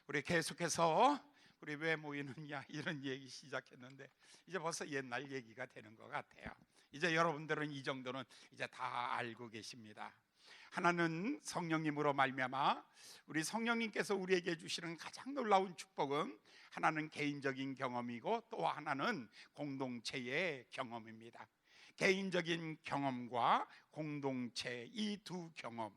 우리 계속해서 우리 왜 모이느냐 이런 얘기 시작했는데 이제 벌써 옛날 얘기가 되는 것 같아요. 이제 여러분들은 이 정도는 이제 다 알고 계십니다. 하나는 성령님으로 말미암아 우리 성령님께서 우리에게 주시는 가장 놀라운 축복은 하나는 개인적인 경험이고 또 하나는 공동체의 경험입니다. 개인적인 경험과 공동체, 이 두 경험,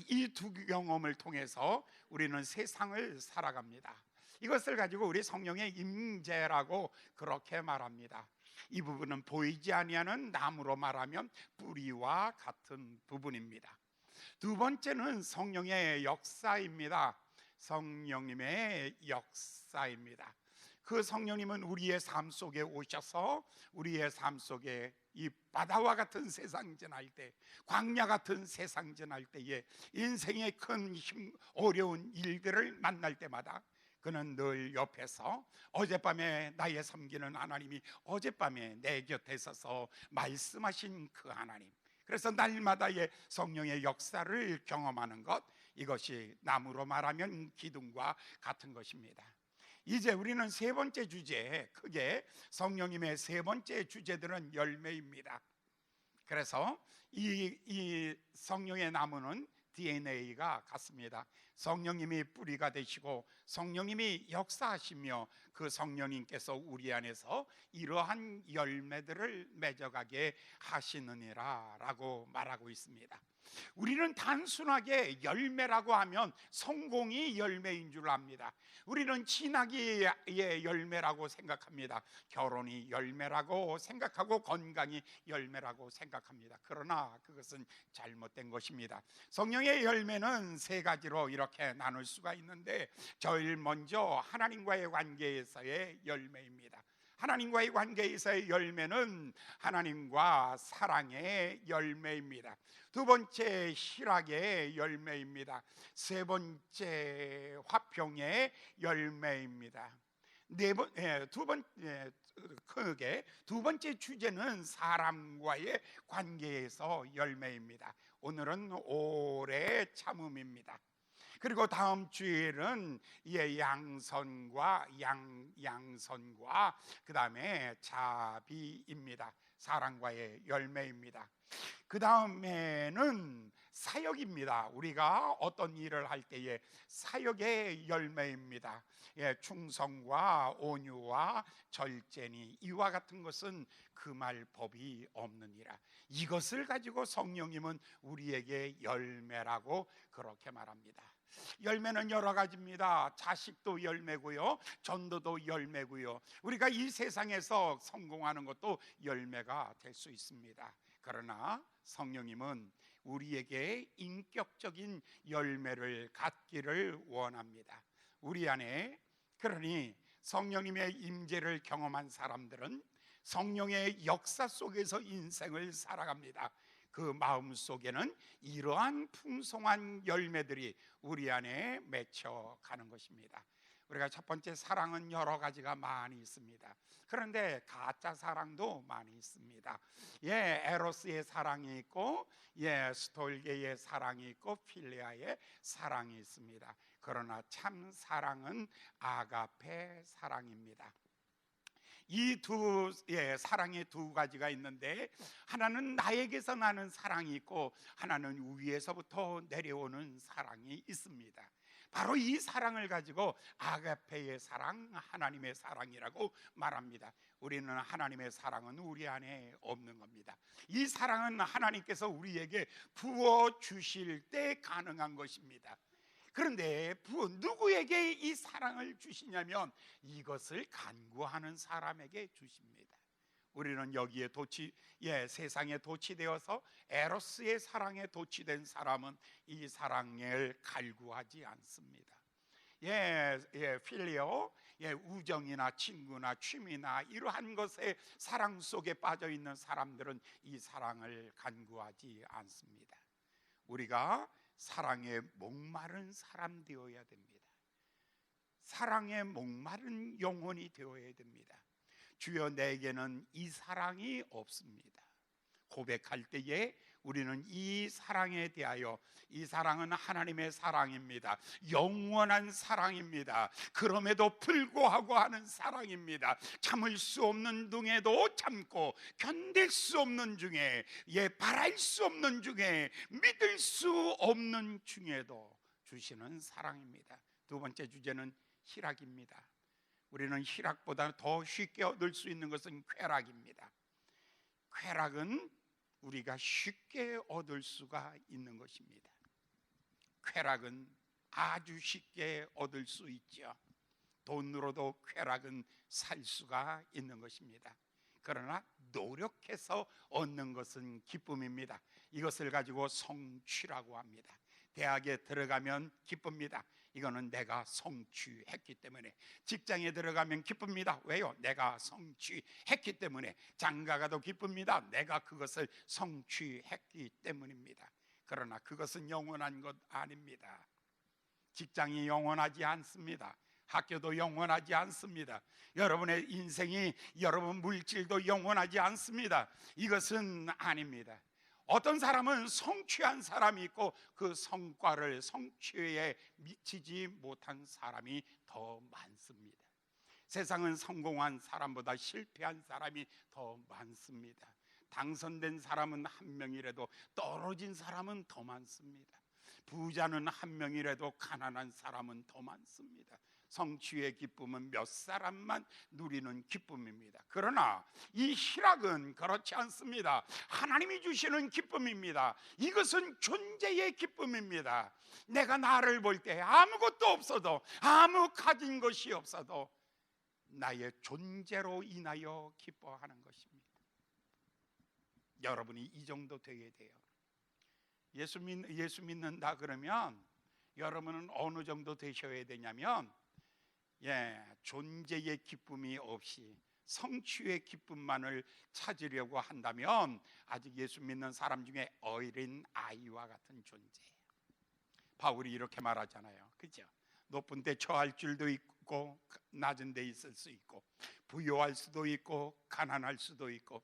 이 두 경험을 통해서 우리는 세상을 살아갑니다. 이것을 가지고 우리 성령의 임재라고 그렇게 말합니다. 이 부분은 보이지 아니하는 나무로 말하면 뿌리와 같은 부분입니다. 두 번째는 성령의 역사입니다. 성령님의 역사입니다. 그 성령님은 우리의 삶 속에 오셔서 우리의 삶 속에 이 바다와 같은 세상 지날 때, 광야 같은 세상 지날 때에 인생의 큰 어려운 일들을 만날 때마다 그는 늘 옆에서 어젯밤에 나의 섬기는 하나님이 어젯밤에 내 곁에 서서 말씀하신 그 하나님, 그래서 날마다의 성령의 역사를 경험하는 것, 이것이 나무로 말하면 기둥과 같은 것입니다. 이제 우리는 세 번째 주제, 크게 성령님의 세 번째 주제들은 열매입니다. 그래서 이 성령의 나무는 DNA가 같습니다. 성령님이 뿌리가 되시고 성령님이 역사하시며 그 성령님께서 우리 안에서 이러한 열매들을 맺어가게 하시느니라 라고 말하고 있습니다. 우리는 단순하게 열매라고 하면 성공이 열매인 줄 압니다. 우리는 진학의 열매라고 생각합니다. 결혼이 열매라고 생각하고 건강이 열매라고 생각합니다. 그러나 그것은 잘못된 것입니다. 성령의 열매는 세 가지로 이렇게 나눌 수가 있는데, 제일 먼저 하나님과의 관계에서의 열매입니다. 하나님과의 관계에서의 열매는 하나님과 사랑의 열매입니다. 두 번째 희락의 열매입니다. 세 번째 화평의 열매입니다. 크게 두 번째 주제는 사람과의 관계에서 열매입니다. 오늘은 오래 참음입니다. 그리고 다음 주일은 양선과 양선과 그 다음에 자비입니다. 사랑과의 열매입니다. 그 다음에는 사역입니다. 우리가 어떤 일을 할 때에 사역의 열매입니다. 충성과 온유와 절제니 이와 같은 것은 금할 법이 없느니라. 이것을 가지고 성령님은 우리에게 열매라고 그렇게 말합니다. 열매는 여러 가지입니다. 자식도 열매고요, 전도도 열매고요, 우리가 이 세상에서 성공하는 것도 열매가 될 수 있습니다. 그러나 성령님은 우리에게 인격적인 열매를 갖기를 원합니다. 우리 안에, 그러니 성령님의 임재를 경험한 사람들은 성령의 역사 속에서 인생을 살아갑니다. 그 마음 속에는 이러한 풍성한 열매들이 우리 안에 맺혀가는 것입니다. 우리가 첫 번째 사랑은 여러 가지가 많이 있습니다. 그런데 가짜 사랑도 많이 있습니다. 에로스의 사랑이 있고, 스톨게의 사랑이 있고, 필레아의 사랑이 있습니다. 그러나 참 사랑은 아가페 사랑입니다. 이 사랑의 두 가지가 있는데, 하나는 나에게서 나는 사랑이 있고 하나는 위에서부터 내려오는 사랑이 있습니다. 바로 이 사랑을 가지고 아가페의 사랑, 하나님의 사랑이라고 말합니다. 우리는 하나님의 사랑은 우리 안에 없는 겁니다. 이 사랑은 하나님께서 우리에게 부어주실 때 가능한 것입니다. 그런데 누구에게 이 사랑을 주시냐면 이것을 간구하는 사람에게 주십니다. 우리는 여기에 세상에 도취되어서 에로스의 사랑에 도취된 사람은 이 사랑을 갈구하지 않습니다. 필리오, 우정이나 친구나 취미나 이러한 것에 사랑 속에 빠져 있는 사람들은 이 사랑을 간구하지 않습니다. 우리가 사랑에 목마른 사람 되어야 됩니다. 사랑에 목마른 영혼이 되어야 됩니다. 주여, 내게는 이 사랑이 없습니다. 고백할 때에 우리는 이 사랑에 대하여, 이 사랑은 하나님의 사랑입니다. 영원한 사랑입니다. 그럼에도 불구하고 하는 사랑입니다. 참을 수 없는 중에도 참고, 견딜 수 없는 중에, 바랄 수 없는 중에, 믿을 수 없는 중에도 주시는 사랑입니다. 두 번째 주제는 희락입니다. 우리는 희락보다 더 쉽게 얻을 수 있는 것은 쾌락입니다. 쾌락은 우리가 쉽게 얻을 수가 있는 것입니다. 쾌락은 아주 쉽게 얻을 수 있죠. 돈으로도 쾌락은 살 수가 있는 것입니다. 그러나 노력해서 얻는 것은 기쁨입니다. 이것을 가지고 성취라고 합니다. 대학에 들어가면 기쁩니다. 이거는 내가 성취했기 때문에. 직장에 들어가면 기쁩니다. 왜요? 내가 성취했기 때문에. 장가가도 기쁩니다. 내가 그것을 성취했기 때문입니다. 그러나 그것은 영원한 것 아닙니다. 직장이 영원하지 않습니다. 학교도 영원하지 않습니다. 여러분의 인생이, 여러분 물질도 영원하지 않습니다. 이것은 아닙니다. 어떤 사람은 성취한 사람이 있고 그 성과를, 성취에 미치지 못한 사람이 더 많습니다. 세상은 성공한 사람보다 실패한 사람이 더 많습니다. 당선된 사람은 한 명이라도 떨어진 사람은 더 많습니다. 부자는 한 명이라도 가난한 사람은 더 많습니다. 성취의 기쁨은 몇 사람만 누리는 기쁨입니다. 그러나 이 희락은 그렇지 않습니다. 하나님이 주시는 기쁨입니다. 이것은 존재의 기쁨입니다. 내가 나를 볼 때 아무것도 없어도, 아무 가진 것이 없어도 나의 존재로 인하여 기뻐하는 것입니다. 여러분이 이 정도 되게 돼요. 예수 믿는다 그러면 여러분은 어느 정도 되셔야 되냐면, 존재의 기쁨이 없이 성취의 기쁨만을 찾으려고 한다면 아직 예수 믿는 사람 중에 어린 아이와 같은 존재예요. 바울이 이렇게 말하잖아요. 그죠? 높은 데 처할 줄도 있고, 낮은 데 있을 수 있고, 부유할 수도 있고, 가난할 수도 있고,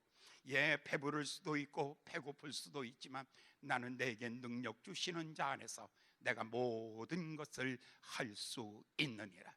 배부를 수도 있고, 배고플 수도 있지만 나는 내게 능력 주시는 자 안에서 내가 모든 것을 할 수 있느니라.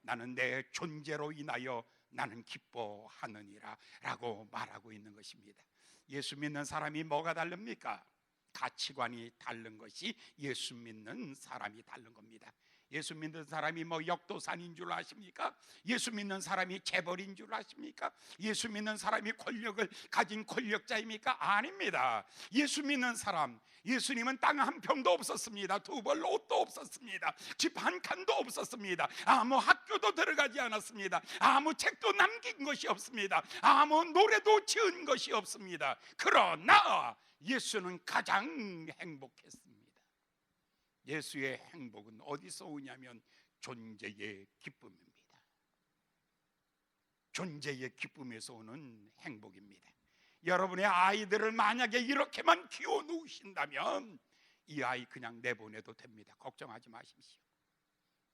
나는 내 존재로 인하여 나는 기뻐하느니라 라고 말하고 있는 것입니다. 예수 믿는 사람이 뭐가 다릅니까? 가치관이 다른 것이 예수 믿는 사람이 다른 겁니다. 예수 믿는 사람이 역도산인 줄 아십니까? 예수 믿는 사람이 재벌인 줄 아십니까? 예수 믿는 사람이 권력을 가진 권력자입니까? 아닙니다. 예수 믿는 사람, 예수님은 땅 한 평도 없었습니다. 두 벌 옷도 없었습니다. 집 한 칸도 없었습니다. 아무 학교도 들어가지 않았습니다. 아무 책도 남긴 것이 없습니다. 아무 노래도 지은 것이 없습니다. 그러나 예수는 가장 행복했습니다. 예수의 행복은 어디서 오냐면 존재의 기쁨입니다. 존재의 기쁨에서 오는 행복입니다. 여러분의 아이들을 만약에 이렇게만 키워놓으신다면 이 아이 그냥 내보내도 됩니다. 걱정하지 마십시오.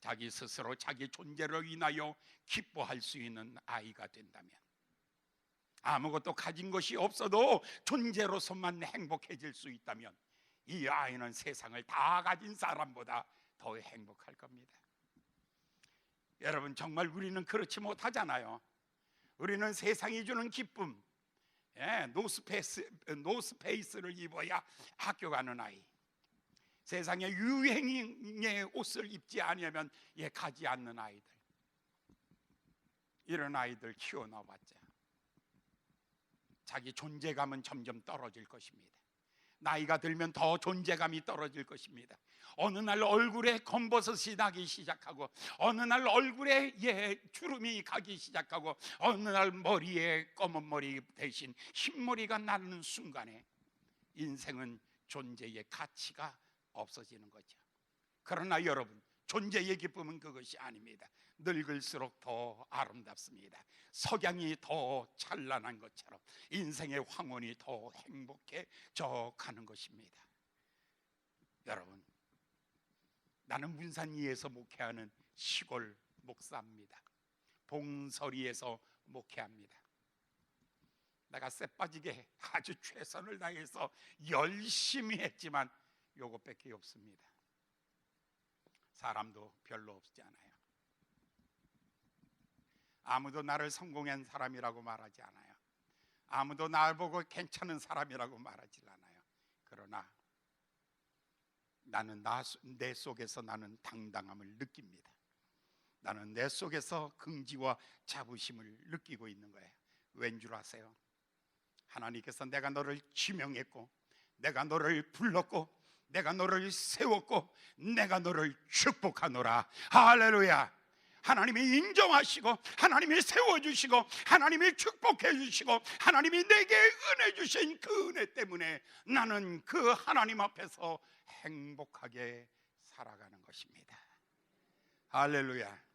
자기 스스로 자기 존재로 인하여 기뻐할 수 있는 아이가 된다면, 아무것도 가진 것이 없어도 존재로서만 행복해질 수 있다면 이 아이는 세상을 다 가진 사람보다 더 행복할 겁니다. 여러분, 정말 우리는 그렇지 못하잖아요. 우리는 세상이 주는 기쁨, 노스페이스를 입어야 학교 가는 아이, 세상에 유행의 옷을 입지 않으면 가지 않는 아이들, 이런 아이들 키워놔봤자 자기 존재감은 점점 떨어질 것입니다. 나이가 들면 더 존재감이 떨어질 것입니다. 어느 날 얼굴에 검버섯이 나기 시작하고, 어느 날 얼굴에 주름이 가기 시작하고, 어느 날 머리에 검은 머리 대신 흰머리가 나는 순간에 인생은 존재의 가치가 없어지는 거죠. 그러나 여러분, 존재의 기쁨은 그것이 아닙니다. 늙을수록 더 아름답습니다. 석양이 더 찬란한 것처럼 인생의 황혼이 더 행복해져 가는 것입니다. 여러분, 나는 문산리에서 목회하는 시골 목사입니다. 봉서리에서 목회합니다. 내가 쎄 빠지게 아주 최선을 다해서 열심히 했지만 요것밖에 없습니다. 사람도 별로 없지 않아요. 아무도 나를 성공한 사람이라고 말하지 않아요. 아무도 날 보고 괜찮은 사람이라고 말하지 않아요. 그러나 나는 내 속에서 나는 당당함을 느낍니다. 나는 내 속에서 긍지와 자부심을 느끼고 있는 거예요. 왠 줄 아세요? 하나님께서 내가 너를 지명했고, 내가 너를 불렀고, 내가 너를 세웠고, 내가 너를 축복하노라. 할렐루야. 하나님이 인정하시고, 하나님이 세워주시고, 하나님이 축복해 주시고, 하나님이 내게 은혜 주신 그 은혜 때문에 나는 그 하나님 앞에서 행복하게 살아가는 것입니다. 할렐루야.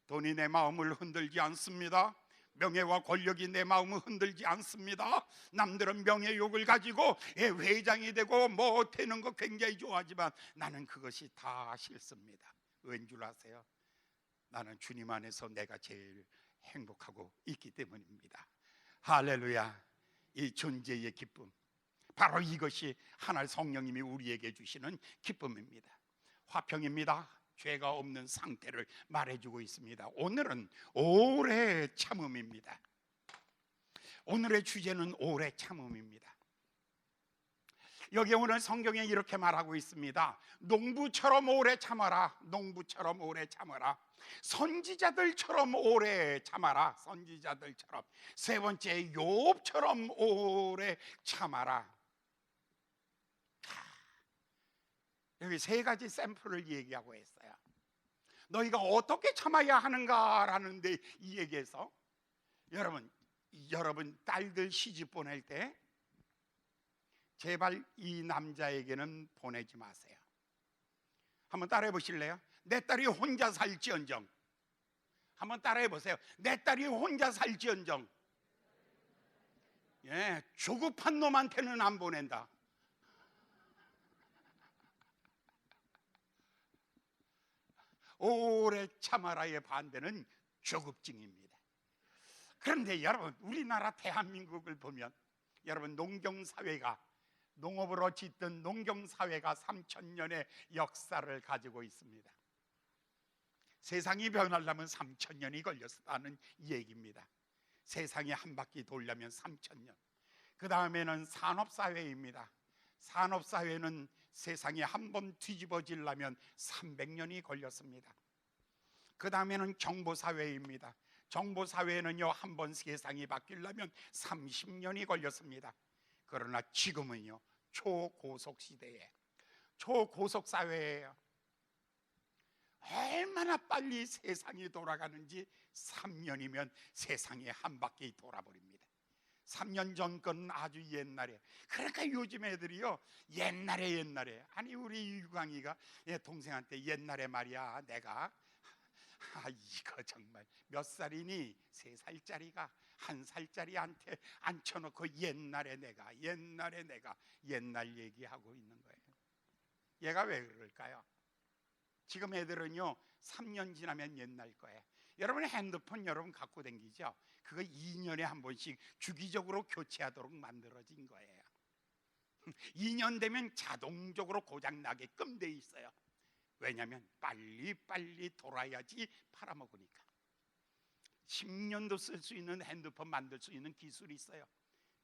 돈이 내 마음을 흔들지 않습니다. 명예와 권력이 내 마음을 흔들지 않습니다. 남들은 명예욕을 가지고 회장이 되고 뭐 되는 거 굉장히 좋아하지만 나는 그것이 다 싫습니다. 왠 줄 아세요? 나는 주님 안에서 내가 제일 행복하고 있기 때문입니다. 할렐루야. 이 존재의 기쁨, 바로 이것이 하나님 성령님이 우리에게 주시는 기쁨입니다. 화평입니다. 죄가 없는 상태를 말해주고 있습니다. 오늘은 오래 참음입니다. 오늘의 주제는 오래 참음입니다. 여기 오늘 성경에 이렇게 말하고 있습니다. 농부처럼 오래 참아라. 농부처럼 오래 참아라. 선지자들처럼 오래 참아라. 선지자들처럼. 세 번째, 욥처럼 오래 참아라. 여기 세 가지 샘플을 얘기하고 있어요. 너희가 어떻게 참아야 하는가라는 데 이 얘기에서 여러분 딸들 시집 보낼 때 제발 이 남자에게는 보내지 마세요. 한번 따라해 보실래요? 내 딸이 혼자 살지언정. 한번 따라해 보세요. 내 딸이 혼자 살지언정. 예, 조급한 놈한테는 안 보낸다. 오래 참아라의 반대는 조급증입니다. 그런데 여러분, 우리나라 대한민국을 보면 여러분, 농업으로 짓던 농경사회가 3000년의 역사를 가지고 있습니다. 세상이 변하려면 3000년이 걸렸다는 얘기입니다. 세상이 한 바퀴 돌려면 3000년. 그 다음에는 산업사회입니다. 산업사회는 세상이 한 번 뒤집어지려면 300년이 걸렸습니다. 그 다음에는 정보사회입니다. 정보사회는요, 한 번 세상이 바뀌려면 30년이 걸렸습니다. 그러나 지금은요, 초고속시대에, 초고속사회예요. 얼마나 빨리 세상이 돌아가는지 3년이면 세상이 한 바퀴 돌아버립니다. 3년 전 건 아주 옛날에. 그러니까 요즘 애들이요, 옛날에 아니 우리 유광이가 동생한테 옛날에 말이야, 내가 이거 정말 몇 살이니? 3살짜리가 1살짜리한테 앉혀놓고 옛날에 내가 옛날 얘기하고 있는 거예요. 얘가 왜 그럴까요? 지금 애들은요 3년 지나면 옛날 거예요. 여러분 핸드폰 여러분 갖고 다니죠? 그거 2년에 한 번씩 주기적으로 교체하도록 만들어진 거예요. 2년 되면 자동적으로 고장나게끔 돼 있어요. 왜냐하면 빨리 돌아야지 팔아먹으니까. 10년도 쓸 수 있는 핸드폰 만들 수 있는 기술이 있어요.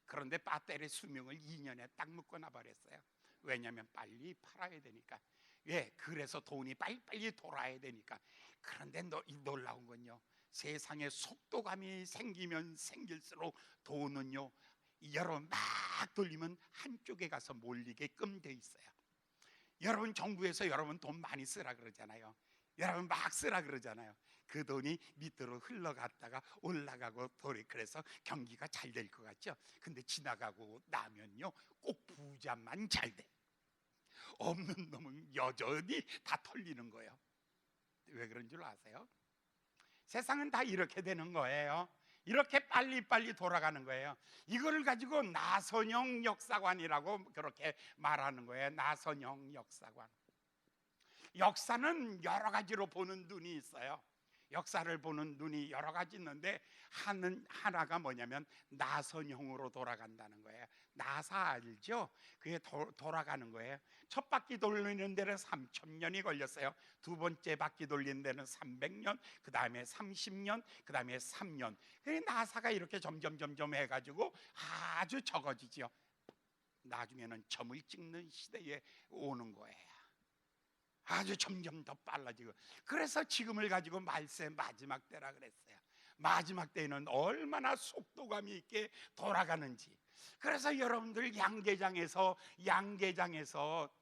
그런데 배터리 수명을 2년에 딱 묶어놔 버렸어요. 왜냐하면 빨리 팔아야 되니까. 왜? 그래서 돈이 빨리 돌아야 되니까. 그런데 놀라운 건요, 세상에 속도감이 생기면 생길수록 돈은요, 여러분 막 돌리면 한쪽에 가서 몰리게끔 돼 있어요. 여러분 정부에서 여러분 돈 많이 쓰라 그러잖아요. 여러분 막 쓰라 그러잖아요. 그 돈이 밑으로 흘러갔다가 올라가고 그래서 경기가 잘 될 것 같죠. 근데 지나가고 나면요, 꼭 부자만 잘 돼. 없는 놈은 여전히 다 털리는 거예요. 왜 그런 줄 아세요? 세상은 다 이렇게 되는 거예요. 이렇게 빨리 돌아가는 거예요. 이걸 가지고 나선형 역사관이라고 그렇게 말하는 거예요. 나선형 역사관. 역사는 여러 가지로 보는 눈이 있어요. 역사를 보는 눈이 여러 가지 있는데 하나가 뭐냐면 나선형으로 돌아간다는 거예요. 나사 알죠? 그게 돌아가는 거예요. 첫 바퀴 돌리는 데는 3,000년이 걸렸어요. 두 번째 바퀴 돌리는 데는 300년, 그 다음에 30년, 그 다음에 3년. 나사가 이렇게 점점 해가지고 아주 적어지죠. 나중에는 점을 찍는 시대에 오는 거예요. 아주 점점 더 빨라지고. 그래서 지금을 가지고 말세 마지막 때라 그랬어요. 마지막 때에는 얼마나 속도감 있게 돌아가는지. 그래서 여러분들 양계장에서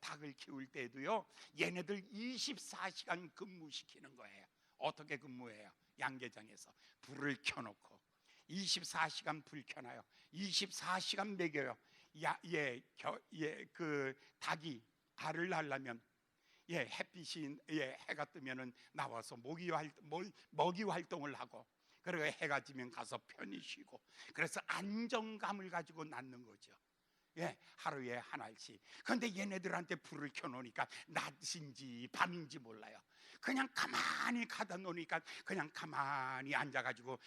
닭을 키울 때도요, 얘네들 24시간 근무시키는 거예요. 어떻게 근무해요? 양계장에서 불을 켜놓고 24시간 불 켜놔요. 24시간 먹여요. 그 닭이 알을 낳으려면 햇빛이 해가 뜨면은 나와서 먹이 활동을 하고, 그리고 해가 지면 가서 편히 쉬고, 그래서 안정감을 가지고 낳는 거죠. 하루에 한 알씩. 그런데 얘네들한테 불을 켜놓으니까 낮인지 밤인지 몰라요. 그냥 가만히 가다 놓으니까 그냥 가만히 앉아가지고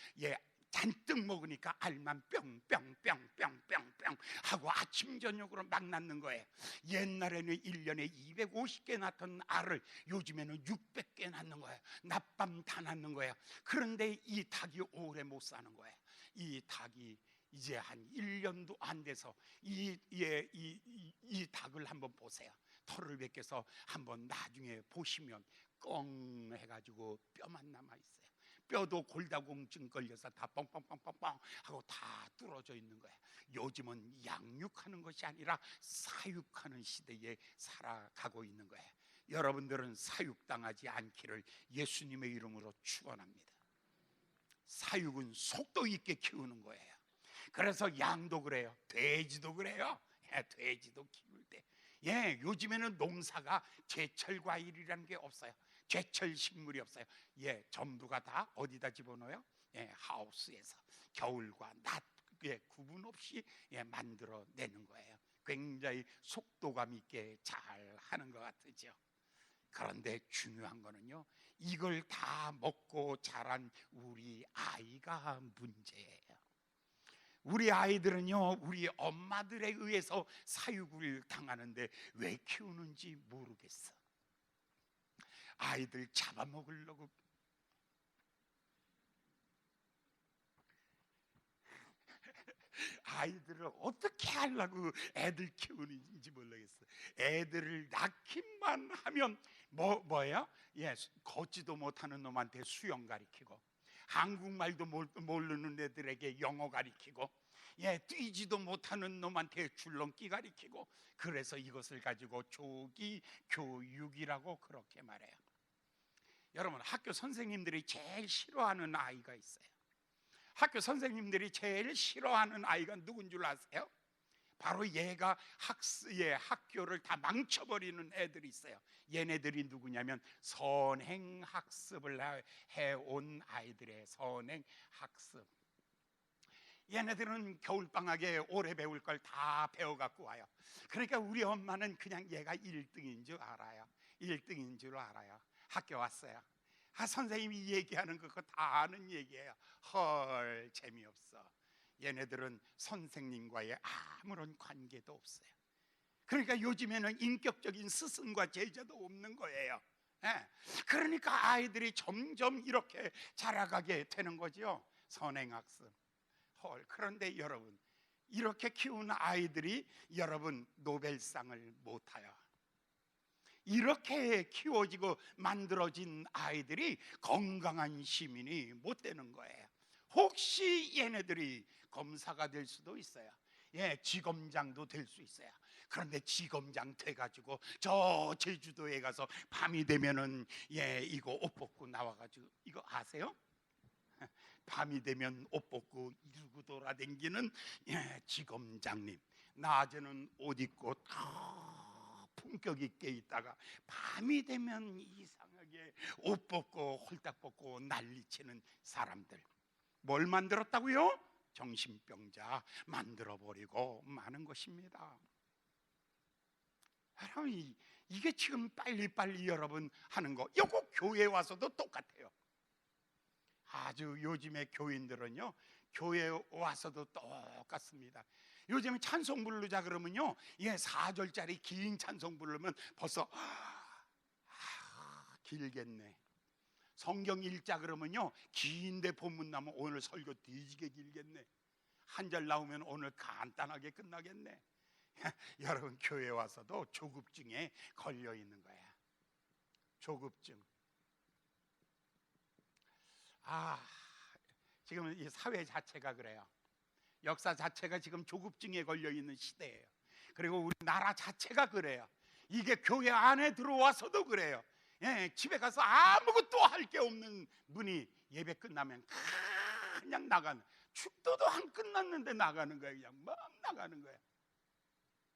잔뜩 먹으니까 알만 뿅뿅뿅뿅뿅뿅 하고 아침 저녁으로 막 낳는 거예요. 옛날에는 1년에 250개 낳던 알을 요즘에는 600개 낳는 거예요. 낮밤 다 낳는 거예요. 그런데 이 닭이 오래 못 사는 거예요. 이 닭이 이제 한 1년도 안 돼서 이 닭을 한번 보세요. 털을 벗겨서 한번 나중에 보시면 꽁 해가지고 뼈만 남아있어요. 뼈도 골다공증 걸려서 다 뻥뻥뻥뻥뻥 하고 다 뚫어져 있는 거예요. 요즘은 양육하는 것이 아니라 사육하는 시대에 살아가고 있는 거예요. 여러분들은 사육당하지 않기를 예수님의 이름으로 축원합니다. 사육은 속도 있게 키우는 거예요. 그래서 양도 그래요. 돼지도 그래요. 돼지도 키울 때 요즘에는 농사가 제철 과일이라는 게 없어요. 제철 식물이 없어요. 전부가 다 어디다 집어넣어요? 하우스에서 겨울과 낮 구분 없이 만들어내는 거예요. 굉장히 속도감 있게 잘 하는 것 같으죠. 그런데 중요한 거는요, 이걸 다 먹고 자란 우리 아이가 문제예요. 우리 아이들은요, 우리 엄마들에 의해서 사육을 당하는데 왜 키우는지 모르겠어. 아이들 잡아먹으려고 아이들을 어떻게 하려고 애들 키우는지 모르겠어. 애들을 낳기만 하면 뭐예요? 걷지도 못하는 놈한테 수영 가리키고, 한국말도 모르는 애들에게 영어 가리키고, 뛰지도 못하는 놈한테 줄넘기 가리키고, 그래서 이것을 가지고 조기 교육이라고 그렇게 말해요. 여러분, 학교 선생님들이 제일 싫어하는 아이가 있어요. 학교 선생님들이 제일 싫어하는 아이가 누군 줄 아세요? 바로 얘가 학교를 다 망쳐버리는 애들이 있어요. 얘네들이 누구냐면 선행학습을 해온 아이들의 선행학습. 얘네들은 겨울방학에 오래 배울 걸 다 배워갖고 와요. 그러니까 우리 엄마는 그냥 얘가 1등인 줄 알아요. 1등인 줄 알아요. 학교 왔어요. 선생님이 얘기하는 그거 다 아는 얘기예요. 헐, 재미없어. 얘네들은 선생님과의 아무런 관계도 없어요. 그러니까 요즘에는 인격적인 스승과 제자도 없는 거예요. 그러니까 아이들이 점점 이렇게 자라가게 되는 거죠. 선행학습. 그런데 여러분, 이렇게 키우는 아이들이 여러분 노벨상을 못 타요. 이렇게 키워지고 만들어진 아이들이 건강한 시민이 못 되는 거예요. 혹시 얘네들이 검사가 될 수도 있어요. 지검장도 될 수 있어요. 그런데 지검장 돼가지고 저 제주도에 가서 밤이 되면은 이거 옷 벗고 나와가지고, 이거 아세요? 밤이 되면 옷 벗고 이러고 돌아다니는 지검장님, 낮에는 옷 입고 품격 있게 있다가 밤이 되면 이상하게 옷 벗고 홀딱 벗고 난리치는 사람들, 뭘 만들었다고요? 정신병자 만들어버리고 마는 것입니다. 여러분, 이게 지금 빨리빨리 여러분 하는 거, 이거 교회 와서도 똑같아요. 아주 요즘의 교인들은요, 교회에 와서도 똑같습니다. 요즘에 찬송 부르자 그러면요, 4절짜리 긴 찬송 부르면 벌써 길겠네. 성경 읽자 그러면요, 긴데 본문 나면 오늘 설교 뒤지게 길겠네. 한 절 나오면 오늘 간단하게 끝나겠네. 여러분, 교회 와서도 조급증에 걸려 있는 거야. 조급증. 지금 이 사회 자체가 그래요. 역사 자체가 지금 조급증에 걸려 있는 시대예요. 그리고 우리나라 자체가 그래요. 이게 교회 안에 들어와서도 그래요. 집에 가서 아무것도 할 게 없는 분이 예배 끝나면 그냥 나가는, 축도도 안 끝났는데 나가는 거예요. 그냥 막 나가는 거예요.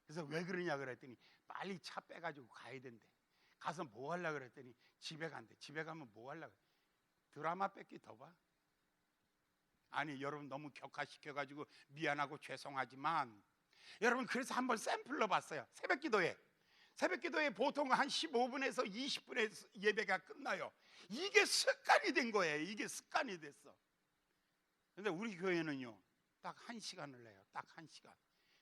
그래서 왜 그러냐 그랬더니 빨리 차 빼가지고 가야 된대. 가서 뭐 하려고 그랬더니 집에 간대. 집에 가면 뭐 하려고? 드라마 뺏기 더 봐. 아니, 여러분 너무 격화시켜가지고 미안하고 죄송하지만, 여러분 그래서 한번 샘플로 봤어요. 새벽기도에 보통 한 15분에서 20분에 예배가 끝나요. 이게 습관이 된 거예요. 이게 습관이 됐어. 근데 우리 교회는요, 딱 1시간을 내요. 딱 1시간.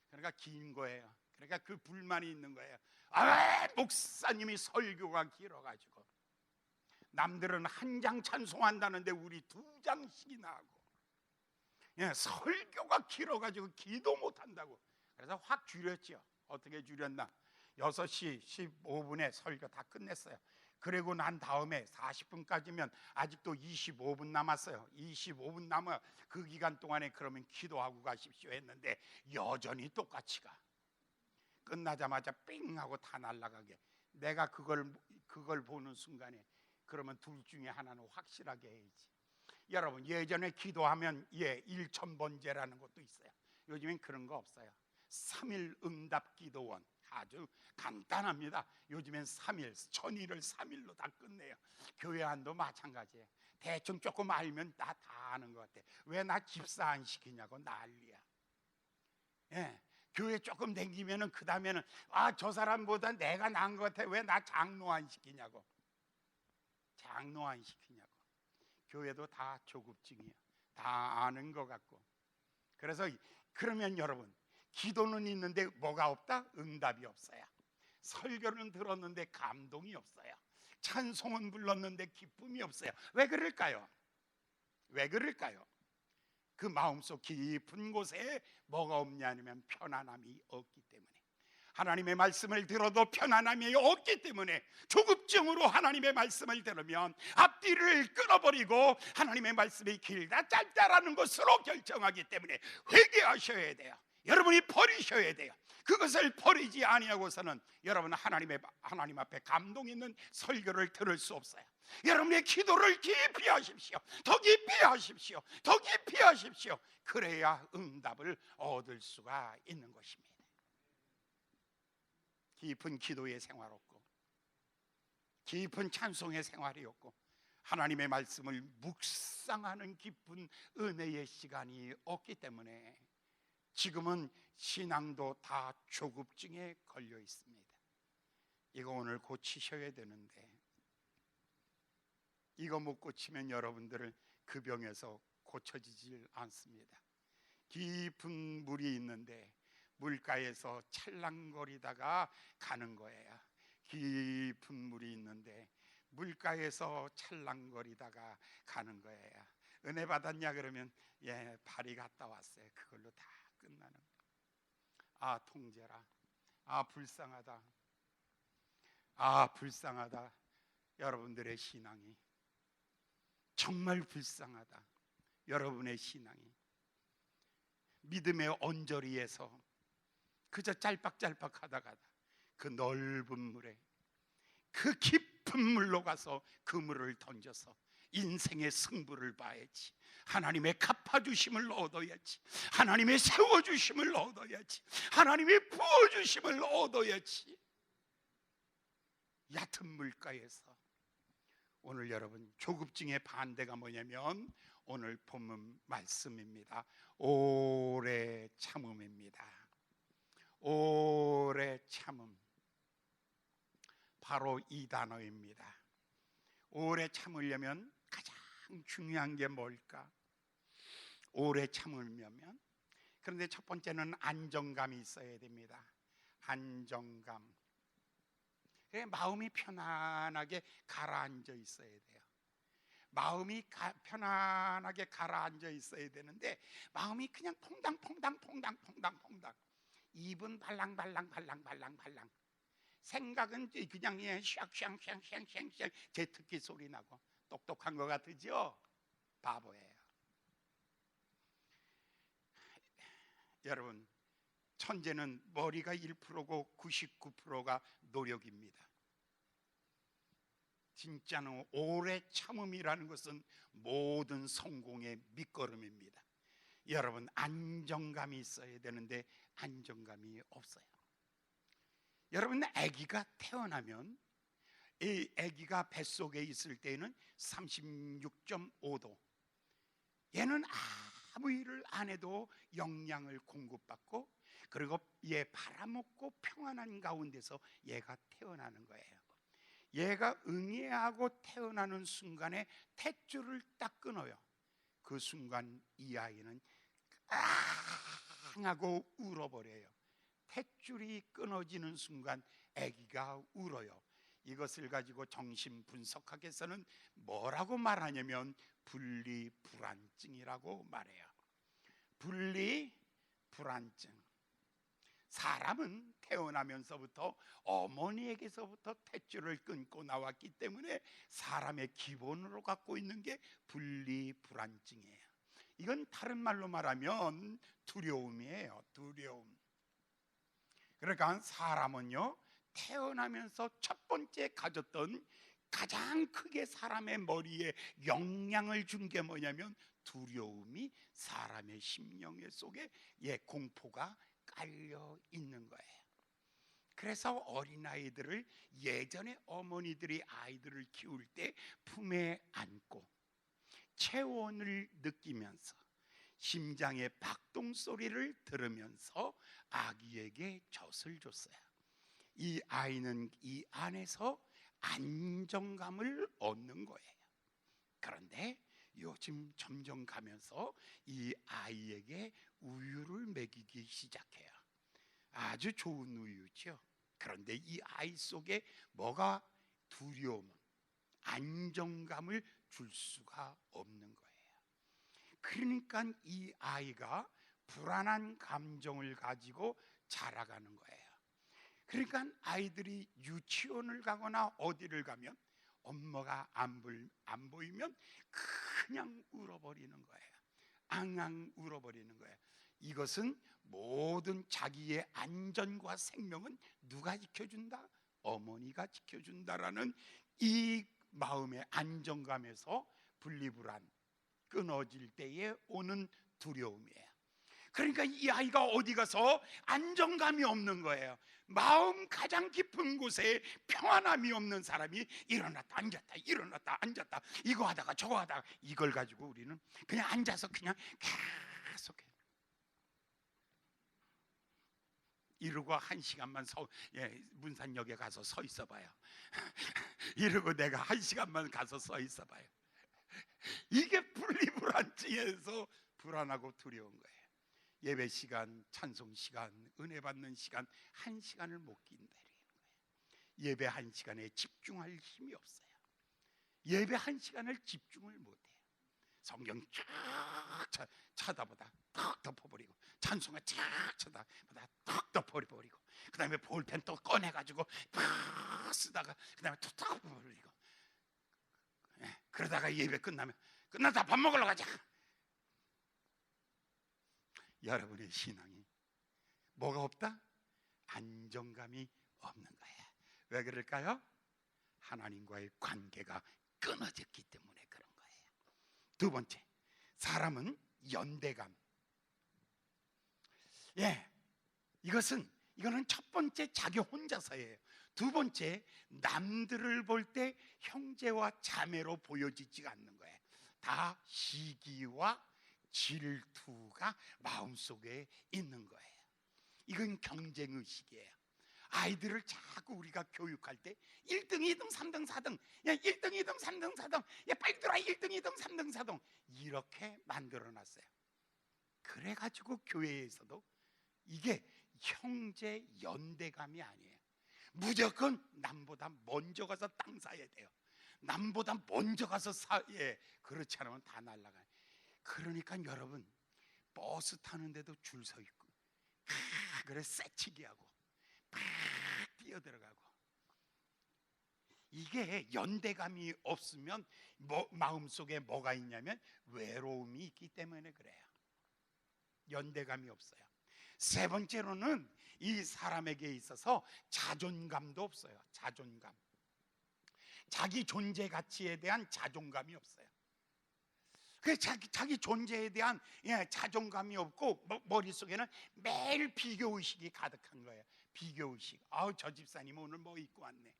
그러니까 긴 거예요. 그러니까 그 불만이 있는 거예요. 목사님이 설교가 길어가지고, 남들은 한 장 찬송한다는데 우리 2장씩이나 하고, 설교가 길어가지고 기도 못한다고. 그래서 확 줄였죠. 어떻게 줄였나? 6시 15분에 설교 다 끝냈어요. 그리고 난 다음에 40분까지면 아직도 25분 남았어요. 25분 남아 그 기간 동안에 그러면 기도하고 가십시오 했는데 여전히 똑같이 가. 끝나자마자 삥 하고 다 날아가게. 내가 그걸 보는 순간에 그러면 둘 중에 하나는 확실하게 해야지. 여러분, 예전에 기도하면 1,000번제라는 것도 있어요. 요즘엔 그런 거 없어요. 3일 응답 기도원, 아주 간단합니다. 요즘엔 3일, 천일을 3일로 다 끝내요. 교회 안도 마찬가지예요. 대충 조금 알면 다 아는 것 같아. 왜 나 집사 안 시키냐고 난리야. 교회 조금 댕기면은 그 다음에는 저 사람보다 내가 나은 것 같아. 왜 나 장로 안 시키냐고. 장로 안 시키냐고. 교회도 다 조급증이야. 다 아는 것 같고. 그래서 그러면 여러분, 기도는 있는데 뭐가 없다? 응답이 없어요. 설교는 들었는데 감동이 없어요. 찬송은 불렀는데 기쁨이 없어요. 왜 그럴까요? 왜 그럴까요? 그 마음속 깊은 곳에 뭐가 없냐면 편안함이 없기 때문에. 하나님의 말씀을 들어도 편안함이 없기 때문에, 조급증으로 하나님의 말씀을 들으면 앞뒤를 끊어버리고 하나님의 말씀이 길다 짧다라는 것으로 결정하기 때문에 회개하셔야 돼요. 여러분이 버리셔야 돼요. 그것을 버리지 아니하고서는 여러분은 하나님 앞에 감동 있는 설교를 들을 수 없어요. 여러분의 기도를 깊이 하십시오. 더 깊이 하십시오. 더 깊이 하십시오. 그래야 응답을 얻을 수가 있는 것입니다. 깊은 기도의 생활 없고, 깊은 찬송의 생활이 없고, 하나님의 말씀을 묵상하는 깊은 은혜의 시간이 없기 때문에 지금은 신앙도 다 조급증에 걸려 있습니다. 이거 오늘 고치셔야 되는데, 이거 못 고치면 여러분들은 그 병에서 고쳐지질 않습니다. 깊은 물이 있는데 물가에서 찰랑거리다가 가는 거예요. 깊은 물이 있는데 물가에서 찰랑거리다가 가는 거예요. 은혜 받았냐 그러면 발이 갔다 왔어요. 그걸로 다 끝나는 거예요. 통제라. 불쌍하다. 불쌍하다. 여러분들의 신앙이 정말 불쌍하다. 여러분의 신앙이 믿음의 언저리에서 그저 짤박짤박 하다가 그 넓은 물에, 그 깊은 물로 가서 그 물을 던져서 인생의 승부를 봐야지. 하나님의 갚아주심을 얻어야지. 하나님의 세워주심을 얻어야지. 하나님의 부어주심을 얻어야지. 얕은 물가에서. 오늘 여러분, 조급증의 반대가 뭐냐면 오늘 본문 말씀입니다. 오래 참음입니다. 오래 참음, 바로 이 단어입니다. 오래 참으려면 가장 중요한 게 뭘까? 오래 참으려면, 그런데 첫 번째는 안정감이 있어야 됩니다. 안정감. 마음이 편안하게 가라앉아 있어야 돼요. 마음이 편안하게 가라앉아 있어야 되는데, 마음이 그냥 퐁당퐁당 입은 발랑발랑 생각은 그냥 샹샹샹샹샹 제트기 소리 나고 똑똑한 것 같으죠? 바보예요. 여러분, 천재는 머리가 1%고 99%가 노력입니다. 진짜는 오래 참음이라는 것은 모든 성공의 밑거름입니다. 여러분, 안정감이 있어야 되는데 안정감이 없어요. 여러분, 아기가 태어나면 이 아기가 뱃속에 있을 때는 36.5도, 얘는 아무 일을 안 해도 영양을 공급받고, 그리고 얘 팔아먹고 평안한 가운데서 얘가 태어나는 거예요. 얘가 응애하고 태어나는 순간에 탯줄을 딱 끊어요. 그 순간 이 아이는 앙 하고 울어버려요. 탯줄이 끊어지는 순간 아기가 울어요. 이것을 가지고 정신 분석학에서는 뭐라고 말하냐면 분리불안증이라고 말해요. 분리불안증. 사람은 태어나면서부터 어머니에게서부터 탯줄을 끊고 나왔기 때문에 사람의 기본으로 갖고 있는 게 분리불안증이에요. 이건 다른 말로 말하면 두려움이에요. 두려움. 그러니까 사람은요, 태어나면서 첫 번째 가졌던 가장 크게 사람의 머리에 영향을 준 게 뭐냐면 두려움이 사람의 심령 속에 공포가 깔려 있는 거예요. 그래서 어린아이들을 예전에 어머니들이 아이들을 키울 때 품에 안고 체온을 느끼면서 심장의 박동 소리를 들으면서 아기에게 젖을 줬어요. 이 아이는 이 안에서 안정감을 얻는 거예요. 그런데 요즘 점점 가면서 이 아이에게 우유를 먹이기 시작해요. 아주 좋은 우유죠. 그런데 이 아이 속에 뭐가 두려움, 안정감을 줄 수가 없는 거예요. 그러니까 이 아이가 불안한 감정을 가지고 자라가는 거예요. 그러니까 아이들이 유치원을 가거나 어디를 가면 엄마가 안 보이면 그냥 울어버리는 거예요. 앙앙 울어버리는 거예요. 이것은 모든 자기의 안전과 생명은 누가 지켜준다? 어머니가 지켜준다라는 이 마음의 안정감에서 분리불안, 끊어질 때에 오는 두려움이에요. 그러니까 이 아이가 어디 가서 안정감이 없는 거예요. 마음 가장 깊은 곳에 평안함이 없는 사람이 일어났다 앉았다 일어났다 앉았다 이거 하다가 저거 하다가, 이걸 가지고 우리는 그냥 앉아서 그냥 계속 이러고 1시간만 문산역에 가서 서 있어 봐요. 이러고 내가 1시간만 가서 서 있어 봐요. 이게 분리불안증에서 불안하고 두려운 거예요. 예배 시간, 찬송 시간, 은혜 받는 시간 1시간을 못 기다리는 거예요. 예배 1시간에 집중할 힘이 없어요. 예배 1시간을 집중을 못 해요. 성경 쫙 쳐다보다 턱 덮어버리고, 찬송을 쫙 쳐다보다 턱 덮어버리고, 그 다음에 볼펜 또 꺼내가지고 팍 쓰다가 그 다음에 툭 덮어버리고, 그러다가 예배 끝나다 밥 먹으러 가자. 여러분의 신앙이 뭐가 없다? 안정감이 없는 거예요. 왜 그럴까요? 하나님과의 관계가 끊어졌기 때문에 그런 거예요. 두 번째, 사람은 연대감. 이거는 첫 번째 자기 혼자서예요. 두 번째, 남들을 볼 때 형제와 자매로 보여지지가 않는 거예요. 다 시기와 질투가 마음속에 있는 거예요. 이건 경쟁의식이에요. 아이들을 자꾸 우리가 교육할 때 1등, 2등, 3등, 4등, 야 1등, 2등, 3등, 4등, 야 빨리 들어와 1등, 2등, 3등, 4등 이렇게 만들어놨어요. 그래가지고 교회에서도 이게 형제 연대감이 아니에요. 무조건 남보다 먼저 가서 땅 사야 돼요. 남보다 먼저 가서 그렇지 않으면 다 날아가요. 그러니까 여러분 버스 타는데도 줄 서 있고 그래 새치기 하고 팍 뛰어들어가고 이게 연대감이 없으면 마음속에 뭐가 있냐면 외로움이 있기 때문에 그래요. 연대감이 없어요. 세 번째로는 이 사람에게 있어서 자존감도 없어요. 자존감. 자기 존재 가치에 대한 자존감이 없어요. 그 자기 존재에 대한 자존감이 없고 머릿속에는 매일 비교의식이 가득한 거예요. 비교의식. 아우 저 집사님 오늘 뭐 입고 왔네.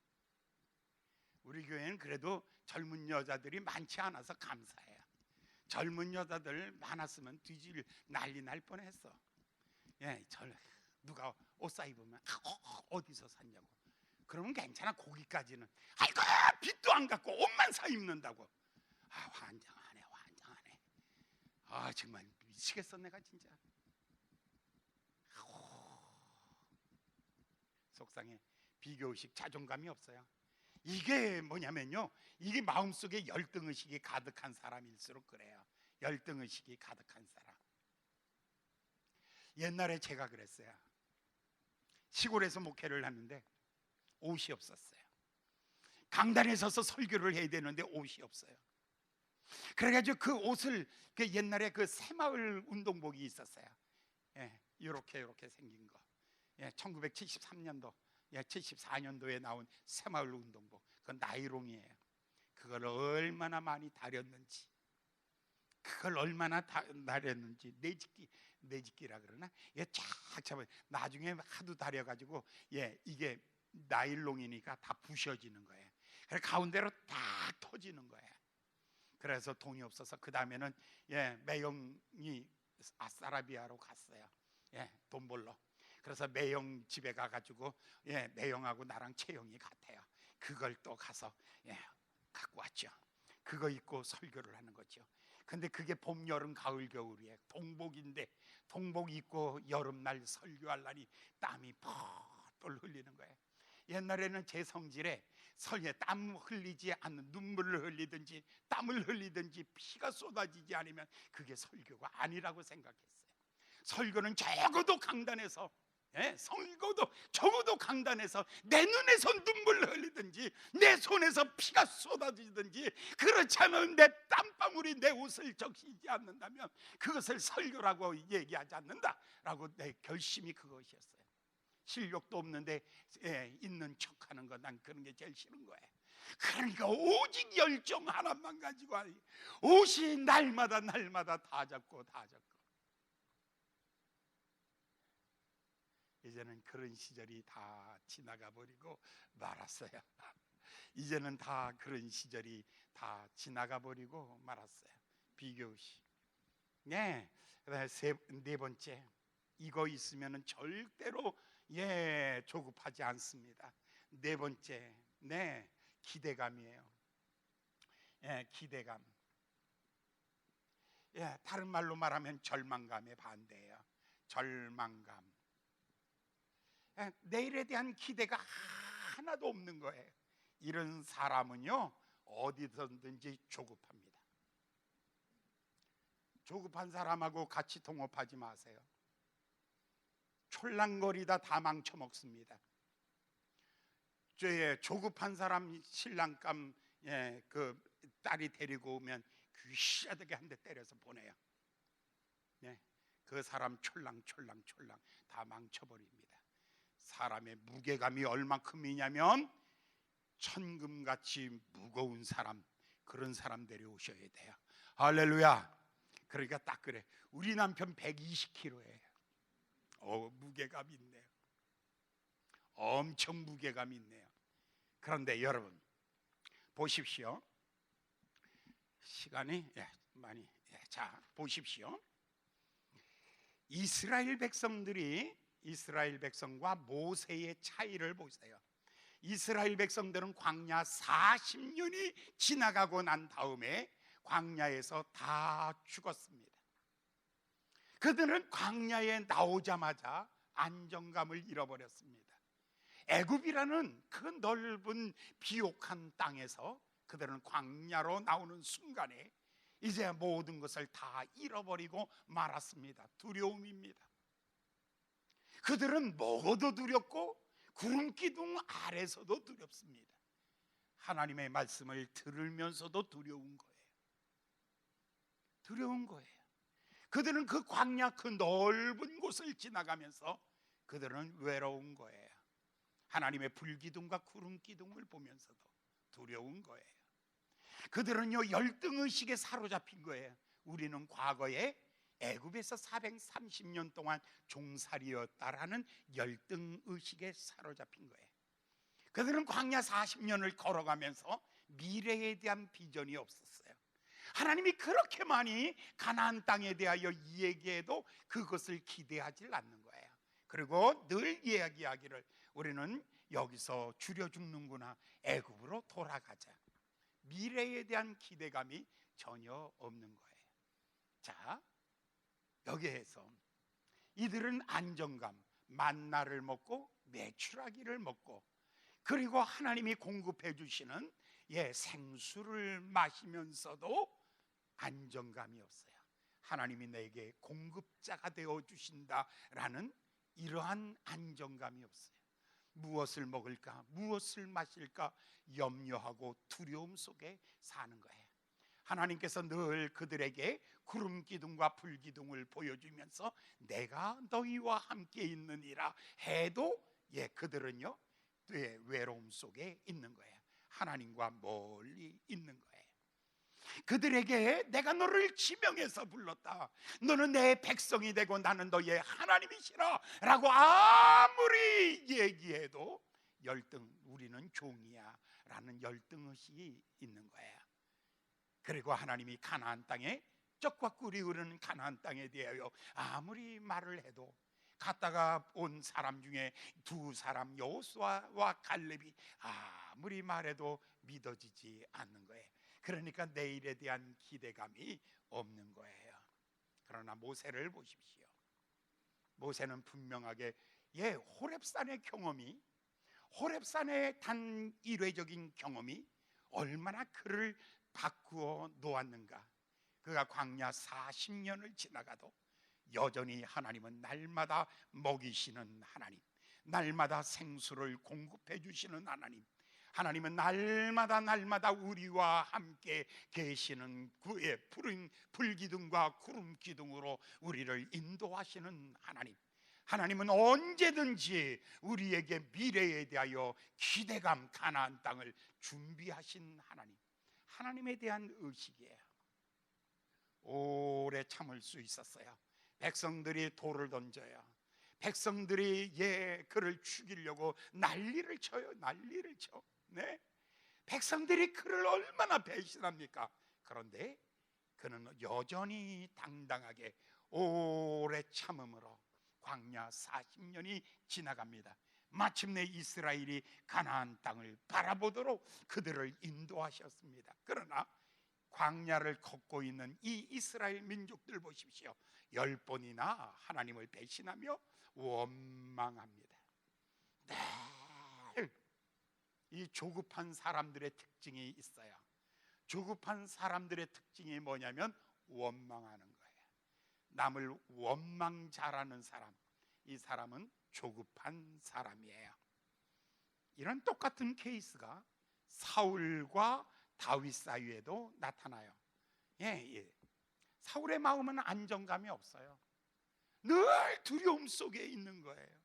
우리 교회는 그래도 젊은 여자들이 많지 않아서 감사해요. 젊은 여자들 많았으면 뒤질 난리 날 뻔했어. 누가 옷 사 입으면 어디서 샀냐고. 그러면 괜찮아. 거기까지는. 아이고 빚도 안 갚고 옷만 사 입는다고. 환장하네. 정말 미치겠어 내가 진짜. 속상해. 비교의식, 자존감이 없어요. 이게 뭐냐면요, 이게 마음속에 열등의식이 가득한 사람일수록 그래요. 열등의식이 가득한 사람. 옛날에 제가 그랬어요. 시골에서 목회를 하는데 옷이 없었어요. 강단에 서서 설교를 해야 되는데 옷이 없어요. 그래가지고 그 옷을 옛날에 그 새마을 운동복이 있었어요. 이렇게 생긴 거. 1973년도, 74년도에 나온 새마을 운동복. 그건 나이롱이에요. 그걸 얼마나 많이 다렸는지, 내집기라 그러나 쫙 잡아. 나중에 하도 다려가지고 이게 나일롱이니까 다 부셔지는 거예요. 그래서 가운데로 딱 터지는 거예요. 그래서 돈이 없어서 그 다음에는 매형이 아싸라비아로 갔어요. 돈 벌러. 그래서 매형 집에 가가지고 매형하고 나랑 채형이 같아요. 그걸 또 가서 갖고 왔죠. 그거 입고 설교를 하는 거죠. 근데 그게 봄, 여름, 가을, 겨울이에요. 동복인데 동복 입고 여름날 설교하려니 땀이 펄펄 흘리는 거예요. 옛날에는 제 성질에 설에 땀 흘리지 않는, 눈물을 흘리든지 땀을 흘리든지 피가 쏟아지지 않으면 그게 설교가 아니라고 생각했어요. 설교는 적어도 강단에서 적어도 강단에서 내 눈에서 눈물 흘리든지 내 손에서 피가 쏟아지든지 그렇지 않으면 내 땀방울이 내 옷을 적시지 않는다면 그것을 설교라고 얘기하지 않는다라고 내 결심이 그것이었어요. 실력도 없는데 있는 척하는 거, 난 그런 게 제일 싫은 거예요. 그러니까 오직 열정 하나만 가지고 옷이 날마다 다 젖고 이제는 그런 시절이 다 지나가 버리고 말았어요. 이제는 다 그런 시절이 다 지나가 버리고 말았어요. 비교의식. 네 번째, 이거 있으면은 절대로 조급하지 않습니다. 네 번째, 기대감이에요. 기대감. 다른 말로 말하면 절망감의 반대예요. 절망감. 내일에 대한 기대가 하나도 없는 거예요. 이런 사람은요 어디서든지 조급합니다. 조급한 사람하고 같이 동업하지 마세요. 촐랑거리다 다 망쳐먹습니다. 조급한 사람 신랑감 그 딸이 데리고 오면 귀시하게 한 대 때려서 보내요. 그 사람 촐랑 다 망쳐버립니다. 사람의 무게감이 얼만큼이냐면 천금같이 무거운 사람, 그런 사람 데려오셔야 돼요. 할렐루야. 그러니까 딱 그래. 우리 남편 120kg예요. 무게감이 있네요. 엄청 무게감이 있네요. 그런데 여러분 보십시오. 시간이 자 보십시오. 이스라엘 백성들이 이스라엘 백성과 모세의 차이를 보세요. 이스라엘 백성들은 광야 40년이 지나가고 난 다음에 광야에서 다 죽었습니다. 그들은 광야에 나오자마자 안정감을 잃어버렸습니다. 애굽이라는 그 넓은 비옥한 땅에서 그들은 광야로 나오는 순간에 이제 모든 것을 다 잃어버리고 말았습니다. 두려움입니다. 그들은 먹어도 두렵고 구름 기둥 아래서도 두렵습니다. 하나님의 말씀을 들으면서도 두려운 거예요. 두려운 거예요. 그들은 그 광야 그 넓은 곳을 지나가면서 그들은 외로운 거예요. 하나님의 불기둥과 구름 기둥을 보면서도 두려운 거예요. 그들은요 열등의식에 사로잡힌 거예요. 우리는 과거에 애굽에서 430년 동안 종살이였다라는 열등의식에 사로잡힌 거예요. 그들은 광야 40년을 걸어가면서 미래에 대한 비전이 없었어요. 하나님이 그렇게 많이 가나안 땅에 대하여 이야기해도 그것을 기대하지 않는 거예요. 그리고 늘 이야기하기를 우리는 여기서 줄여 죽는구나, 애굽으로 돌아가자. 미래에 대한 기대감이 전혀 없는 거예요. 자, 여기에서 이들은 안정감, 만나를 먹고 메추라기를 먹고 그리고 하나님이 공급해 주시는 생수를 마시면서도 안정감이 없어요. 하나님이 내게 공급자가 되어 주신다라는 이러한 안정감이 없어요. 무엇을 먹을까, 무엇을 마실까 염려하고 두려움 속에 사는 거예요. 하나님께서 늘 그들에게 구름 기둥과 불 기둥을 보여주면서 내가 너희와 함께 있느니라 해도 그들은요 외로움 속에 있는 거예요. 하나님과 멀리 있는 거예요. 그들에게 내가 너를 지명해서 불렀다, 너는 내 백성이 되고 나는 너의 하나님이시라 라고 아무리 얘기해도 우리는 종이야 라는 열등의식이 있는 거예요. 그리고 하나님이 가나안 땅에 쩍과 꿀이 흐르는 가나안 땅에 대하여 아무리 말을 해도 갔다가 온 사람 중에 두 사람 여호수아와 갈렙이 아무리 말해도 믿어지지 않는 거예요. 그러니까 내일에 대한 기대감이 없는 거예요. 그러나 모세를 보십시오. 모세는 분명하게 호렙산의 경험이, 호렙산의 단 일회적인 경험이 얼마나 그를 바꾸어 놓았는가. 그가 광야 40년을 지나가도 여전히 하나님은 날마다 먹이시는 하나님, 날마다 생수를 공급해 주시는 하나님, 하나님은 날마다 우리와 함께 계시는 그의 불기둥과 구름기둥으로 우리를 인도하시는 하나님, 하나님은 언제든지 우리에게 미래에 대하여 기대감, 가나안 땅을 준비하신 하나님, 하나님에 대한 의식이에요. 오래 참을 수 있었어요. 백성들이 돌을 던져요. 백성들이 그를 죽이려고 난리를 쳐요. 난리를 쳐. 네? 백성들이 그를 얼마나 배신합니까? 그런데 그는 여전히 당당하게 오래 참음으로 광야 40년이 지나갑니다. 마침내 이스라엘이 가나안 땅을 바라보도록 그들을 인도하셨습니다. 그러나 광야를 걷고 있는 이 이스라엘 민족들 보십시오. 10번이나 하나님을 배신하며 원망합니다. 늘 이 조급한 사람들의 특징이 있어요. 조급한 사람들의 특징이 뭐냐면 원망하는 거예요. 남을 원망잘하는 사람, 이 사람은 조급한 사람이에요. 이런 똑같은 케이스가 사울과 다윗 사이에도 나타나요. 사울의 마음은 안정감이 없어요. 늘 두려움 속에 있는 거예요.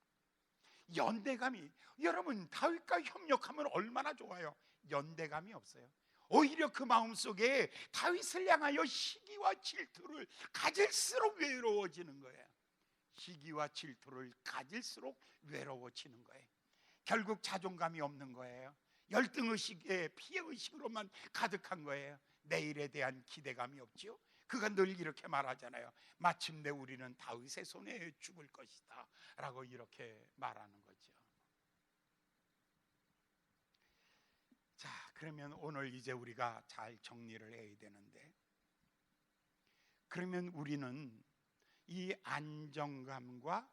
연대감이, 여러분 다윗과 협력하면 얼마나 좋아요. 연대감이 없어요. 오히려 그 마음속에 다윗을 향하여 시기와 질투를 가질수록 외로워지는 거예요. 시기와 질투를 가질수록 외로워지는 거예요. 결국 자존감이 없는 거예요. 열등의식에 피해의식으로만 가득한 거예요. 내일에 대한 기대감이 없죠. 그가 늘 이렇게 말하잖아요. 마침내 우리는 다윗의 손에 죽을 것이다 라고 이렇게 말하는 거죠. 자, 그러면 오늘 이제 우리가 잘 정리를 해야 되는데, 그러면 우리는 이 안정감과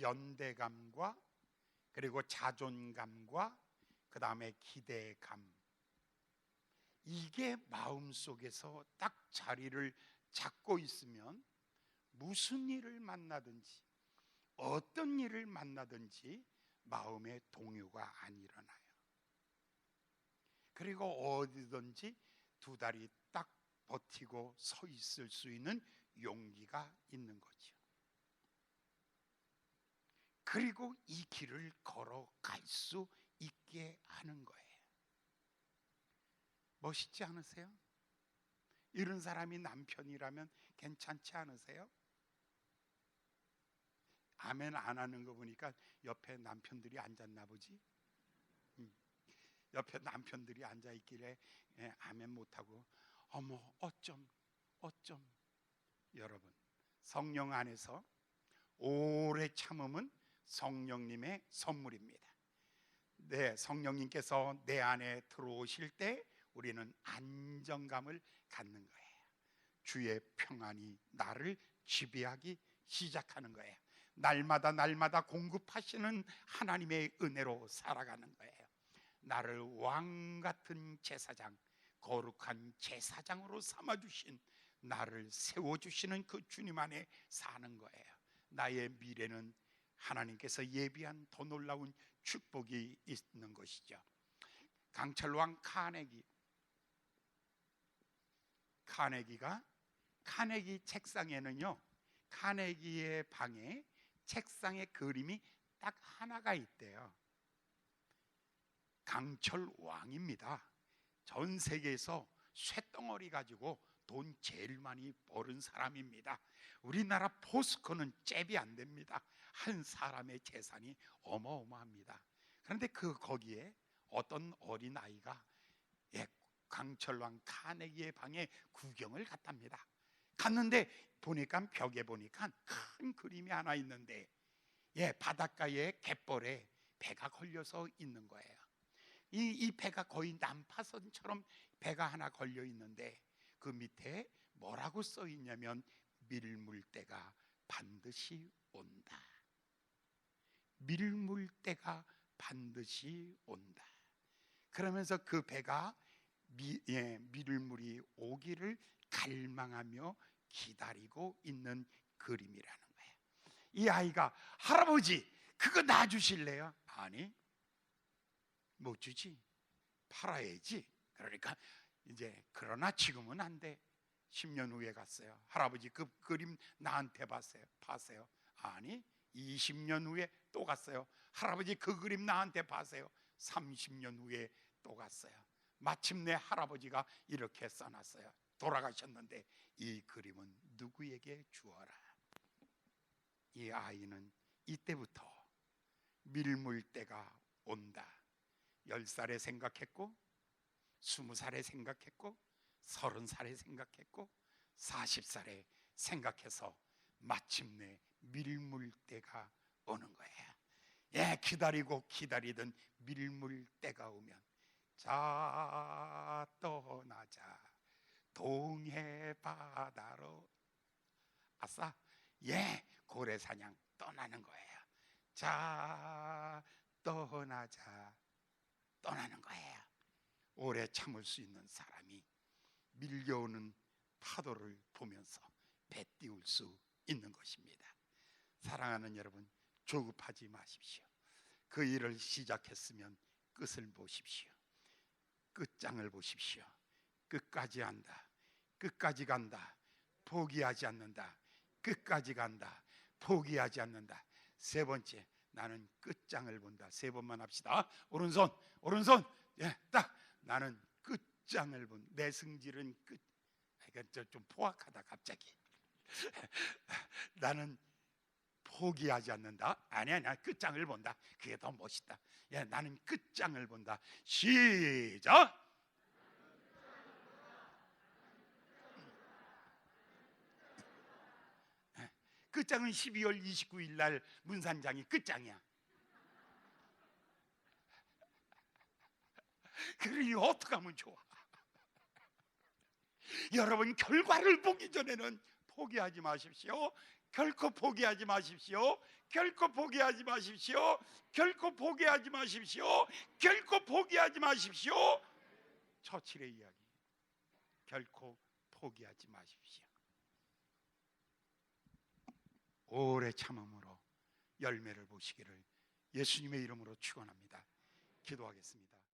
연대감과 그리고 자존감과 그 다음에 기대감, 이게 마음속에서 딱 자리를 잡고 있으면 무슨 일을 만나든지 어떤 일을 만나든지 마음의 동요가 안 일어나요. 그리고 어디든지 두 다리 딱 버티고 서 있을 수 있는 용기가 있는 거죠. 그리고 이 길을 걸어갈 수 있게 하는 거예요. 멋있지 않으세요? 이런 사람이 남편이라면 괜찮지 않으세요? 아멘 안 하는 거 보니까 옆에 남편들이 앉았나 보지? 옆에 남편들이 앉아 있길래 아멘 못하고 어머 어쩜. 여러분, 성령 안에서 오래 참음은 성령님의 선물입니다. 네, 성령님께서 내 안에 들어오실 때 우리는 안정감을 갖는 거예요. 주의 평안이 나를 지배하기 시작하는 거예요. 날마다 공급하시는 하나님의 은혜로 살아가는 거예요. 나를 왕 같은 제사장, 거룩한 제사장으로 삼아주신, 나를 세워주시는 그 주님 안에 사는 거예요. 나의 미래는 하나님께서 예비한 더 놀라운 축복이 있는 것이죠. 강철왕 카네기가 카네기 책상에는요, 카네기의 방에 책상에 그림이 딱 하나가 있대요. 강철왕입니다. 전 세계에서 쇳덩어리 가지고 돈 제일 많이 버는 사람입니다. 우리나라 포스코는 잽이 안 됩니다. 한 사람의 재산이 어마어마합니다. 그런데 거기에 어떤 어린아이가 강철왕 카네기의 방에 구경을 갔답니다. 갔는데 보니까 벽에 보니까 큰 그림이 하나 있는데 바닷가에 갯벌에 배가 걸려서 있는 거예요. 이 배가 거의 난파선처럼 배가 하나 걸려 있는데 그 밑에 뭐라고 써 있냐면 밀물 때가 반드시 온다. 밀물 때가 반드시 온다. 그러면서 그 배가 밀물이 오기를 갈망하며 기다리고 있는 그림이라는 거예요. 이 아이가 할아버지 그거 놔주실래요? 아니 못 주지, 팔아야지. 그러니까 이제 그러나 지금은 안 돼. 10년 후에 갔어요. 할아버지 그 그림 나한테 파세요. 아니 20년 후에 또 갔어요. 할아버지 그 그림 나한테 파세요. 30년 후에 또 갔어요. 마침내 할아버지가 이렇게 써놨어요. 돌아가셨는데 이 그림은 누구에게 주어라. 이 아이는 이때부터 밀물 때가 온다. 10살에 생각했고 20살에 생각했고 30살에 생각했고 40살에 생각해서 마침내 밀물 때가 오는 거예요. 기다리고 기다리던 밀물 때가 오면 자 떠나자 동해 바다로. 아싸, 고래사냥 떠나는 거예요. 자 떠나자 떠나는 거예요. 오래 참을 수 있는 사람이 밀려오는 파도를 보면서 배 띄울 수 있는 것입니다. 사랑하는 여러분, 조급하지 마십시오. 그 일을 시작했으면 끝을 보십시오. 끝장을 보십시오. 끝까지 한다. 끝까지 간다. 포기하지 않는다. 끝까지 간다. 포기하지 않는다. 세 번째, 나는 끝장을 본다. 세 번만 합시다. 오른손 딱 나는 끝장을 본. 내 승질은 끝. 이거 좀 포악하다 갑자기. 나는 포기하지 않는다. 아니야 끝장을 본다. 그게 더 멋있다. 나는 끝장을 본다. 시작. 끝장은 12월 29일 날 문산장이 끝장이야. 그러니 어떻게 하면 좋아? 여러분, 결과를 보기 전에는 포기하지 마십시오. 결코 포기하지 마십시오. 결코 포기하지 마십시오. 결코 포기하지 마십시오. 결코 포기하지 마십시오. 처칠의 이야기, 결코 포기하지 마십시오. 오래 참음으로 열매를 보시기를 예수님의 이름으로 축원합니다. 기도하겠습니다.